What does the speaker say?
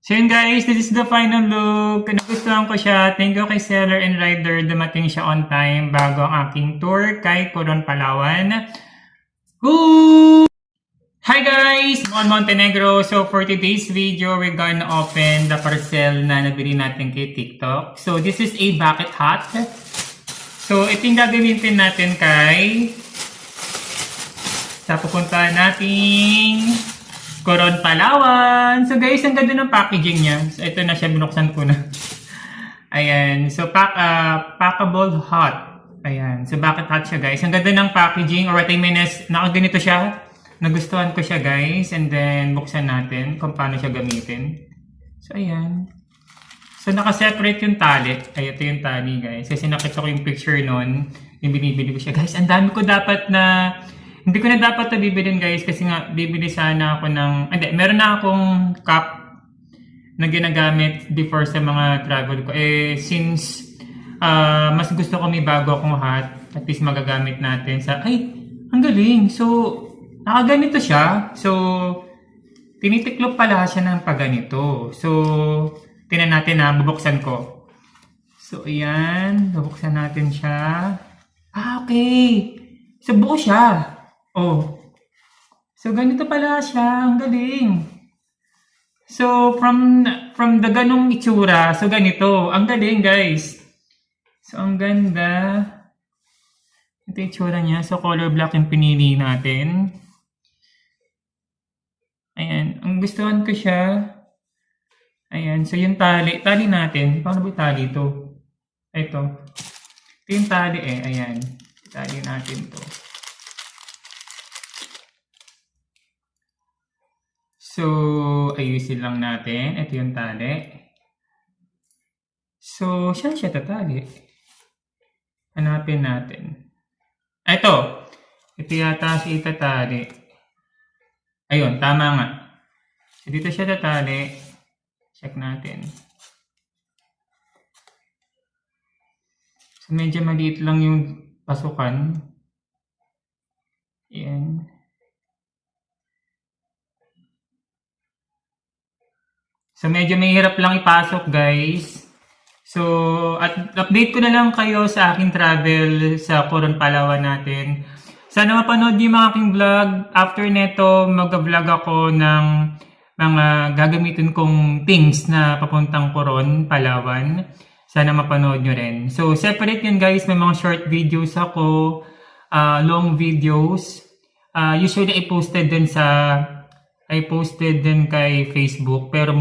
So yun guys, this is the final look. Nagustuhan ko siya. Thank you kay seller and rider. Dumating siya on time bago ang aking tour kay Coron, Palawan. Woo! Hi guys! Mon Montenegro. So for today's video, we're gonna open the parcel na nabili natin kay TikTok. So this is a bucket hat. So ito yung gagamitin natin kay sa pupuntahan nating Coron, Palawan. So guys, ang ganda ng packaging niya. So ito na siya, binuksan ko na. Ayan. So packable hat. Ayan. So bucket hat siya guys. Ang ganda ng packaging. Or I mean, nakaganito siya. Nagustuhan ko siya guys. And then buksan natin kung paano siya gamitin. So ayan. So naka-separate yung tali. Ay, ito yung tali guys. Kasi nakita ko yung picture nun. Yung binibili ko siya guys. Ang dami ko dapat na... Hindi ko na dapat ito bibilin guys kasi nga bibili sana ako ng... Hindi, meron na akong cup na ginagamit before sa mga travel ko. Since mas gusto ko may bago akong hat, at least magagamit natin sa... Ay, ang galing! So, nakaganito siya. So, tinitiklop pala siya ng paganito. So, tinan natin na, bubuksan ko. So, ayan. Bubuksan natin siya. Okay! So, buo siya. Oh. So, ganito pala siya. Ang galing. So, from the ganong itsura, so ganito. Ang galing, guys. So, ang ganda. Ito yung itsura niya. So, color black yung pinili natin. Ayan. Ang gustuhan ko siya. Ayan. So, yung tali. Tali natin. Paano ba tali ito? Ito. Ito yung tali Ayan. Tali natin to. So, ayusin lang natin. Ito yung tali. So, saan siya tatali? Hanapin natin. Ito. Ito yata siya itatali. Ayun, tama nga. So, dito siya tatali. Check natin. So, medyo maliit lang yung pasukan. Ayan. So, medyo mahirap lang ipasok, guys. So, at update ko na lang kayo sa aking travel sa Coron, Palawan natin. Sana mapanood niyo yung mga aking vlog. After neto, mag-vlog ako ng mga gagamitin kong things na papuntang Coron, Palawan. Sana mapanood nyo rin. So, separate yun, guys. May mga short videos ako, long videos. Usually, I posted din kay Facebook. Pero